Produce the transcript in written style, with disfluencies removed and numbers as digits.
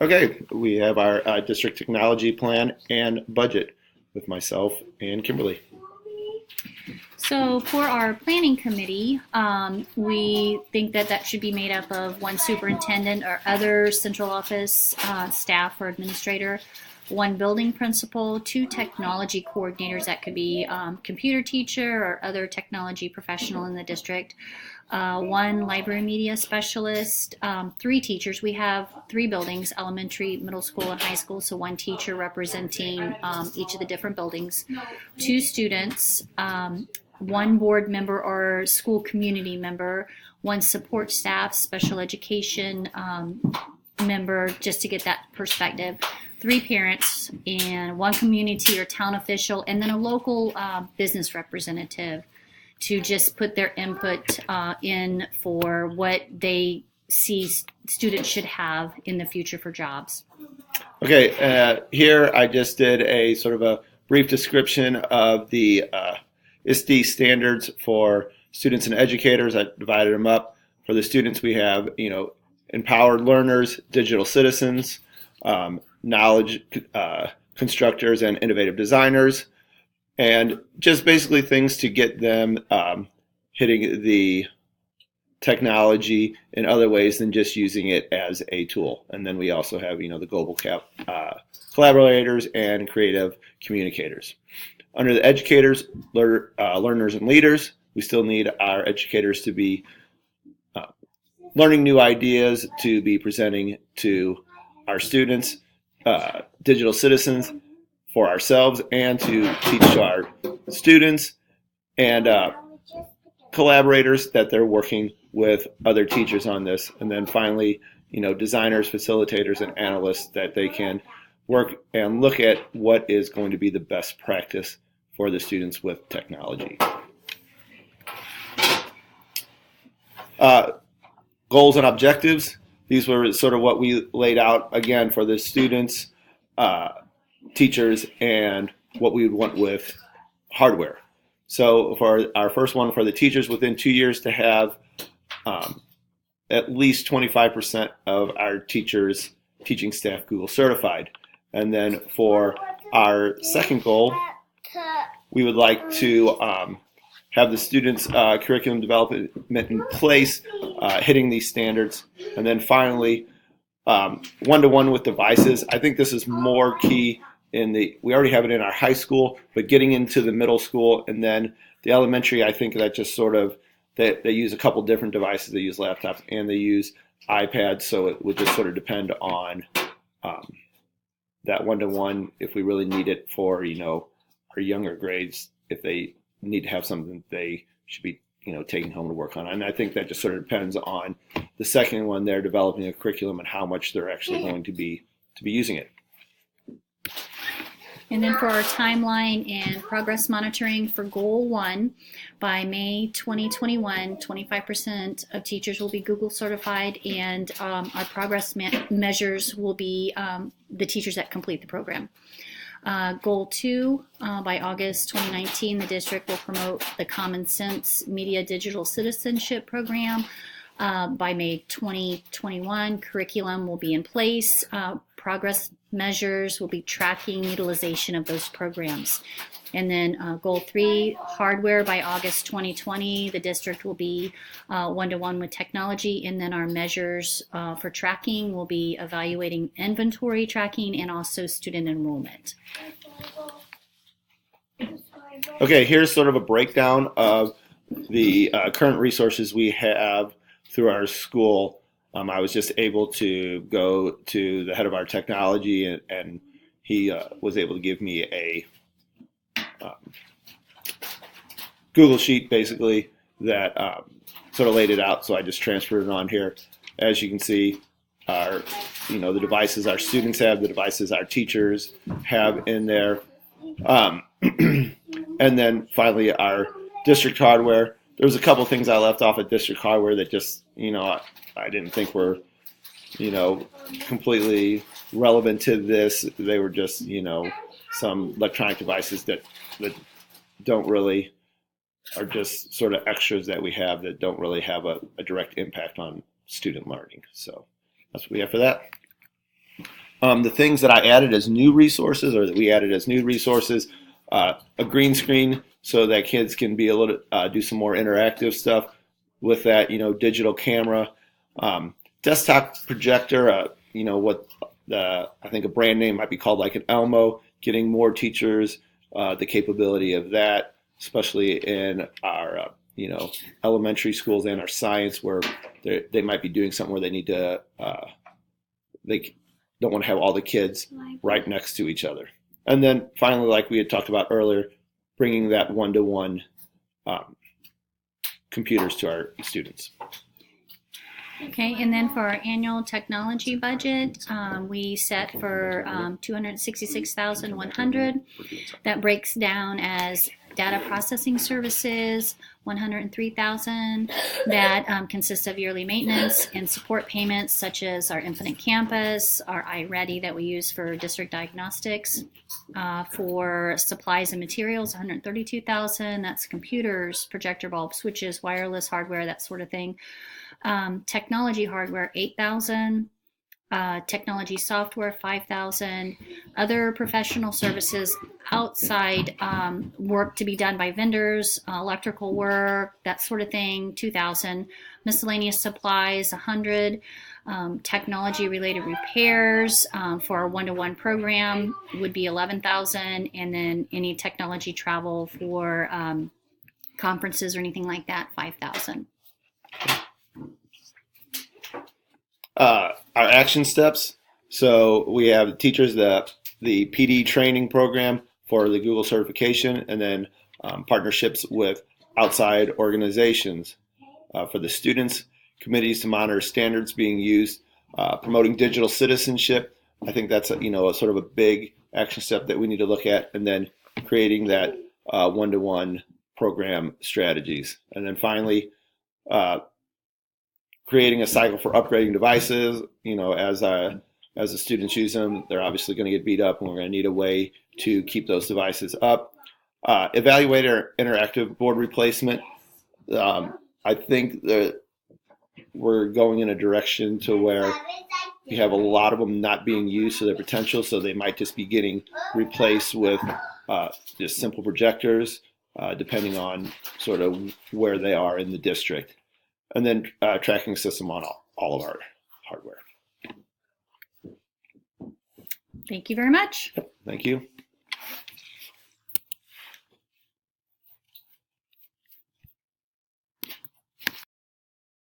Okay, we have our district technology plan and budget with myself and Kimberly. So for our planning committee, we think that that should be made up of one superintendent or other central office staff or administrator, one building principal, two technology coordinators, that could be computer teacher or other technology professional in the district, one library media specialist, three teachers. We have three buildings: elementary, middle school, and high school, so one teacher representing each of the different buildings, two students, one board member or school community member, one support staff, special education member, just to get that perspective, three parents, and one community or town official, and then a local business representative to just put their input in for what they see students should have in the future for jobs. Okay, here I just did a sort of a brief description of the ISTE standards for students and educators. I divided them up. For the students, we have, empowered learners, digital citizens, knowledge constructors, and innovative designers, and just basically things to get them hitting the technology in other ways than just using it as a tool. And then we also have, the global collaborators and creative communicators. Under the educators, learners, and leaders, we still need our educators to be learning new ideas, to be presenting to our students, digital citizens for ourselves, and to teach to our students, and collaborators that they're working with other teachers on this. And then finally, designers, facilitators, and analysts that they can work and look at what is going to be the best practice for the students with technology. Goals and objectives. These were sort of what we laid out again for the students, teachers, and what we would want with hardware. So for our first one, for the teachers, within 2 years to have at least 25% of our teachers, teaching staff, Google certified. And then for our second goal, we would like to have the students' curriculum development in place, hitting these standards. And then finally, one-to-one with devices. I think this is more key we already have it in our high school, but getting into the middle school and then the elementary, I think that just sort of, they use a couple different devices. They use laptops and they use iPads, so it would just sort of depend on that one-to-one if we really need it for, our younger grades, if they need to have something they should be, taking home to work on. And I think that just sort of depends on the second one. They're developing a curriculum and how much they're actually going to be using it. And then for our timeline and progress monitoring for Goal 1, by May 2021, 25% of teachers will be Google certified, and our progress measures will be the teachers that complete the program. Goal 2, by August 2019, the district will promote the Common Sense Media Digital Citizenship Program. By May 2021, curriculum will be in place. Progress measures will be tracking utilization of those programs. And then Goal 3, hardware, by August 2020, the district will be one-to-one with technology. And then our measures for tracking will be evaluating inventory tracking and also student enrollment. Okay, here's sort of a breakdown of the current resources we have through our school. I was just able to go to the head of our technology, and he was able to give me a Google sheet, basically, that sort of laid it out. So I just transferred it on here. As you can see, the devices our students have, the devices our teachers have in there, and then finally our district hardware. There was a couple things I left off at district hardware that just, I didn't think were, completely relevant to this. They were just, some electronic devices that don't really, are just sort of extras that we have that don't really have a direct impact on student learning. So that's what we have for that. The things that I added as new resources, or that we added as new resources, a green screen so that kids can be able to do some more interactive stuff with that, digital camera, desktop projector, what I think a brand name might be called like an Elmo, getting more teachers the capability of that, especially in our elementary schools and our science, where they might be doing something where they need to they don't want to have all the kids right next to each other. And then finally, like we had talked about earlier, bringing that one-to-one computers to our students. Okay, and then for our annual technology budget, we set for $266,100. That breaks down as data processing services, $103,000. That consists of yearly maintenance and support payments such as our Infinite Campus, our iReady that we use for district diagnostics. For supplies and materials, $132,000. That's computers, projector bulbs, switches, wireless hardware, that sort of thing. Technology hardware, $8,000. Technology software, $5,000. Other professional services outside work to be done by vendors, electrical work, that sort of thing, $2,000. Miscellaneous supplies, $100. Technology related repairs for our one-to-one program would be $11,000, and then any technology travel for conferences or anything like that, $5,000. Our action steps. So we have teachers, the PD training program for the Google certification, and then partnerships with outside organizations. For the students, committees to monitor standards being used, promoting digital citizenship. I think that's a sort of a big action step that we need to look at, and then creating that one-to-one program strategies. And then finally, creating a cycle for upgrading devices. As the students use them, they're obviously going to get beat up, and we're going to need a way to keep those devices up. Evaluate our interactive board replacement. I think that we're going in a direction to where you have a lot of them not being used to their potential, so they might just be getting replaced with just simple projectors, depending on sort of where they are in the district. And then tracking system on all of our hardware. Thank you very much. Thank you.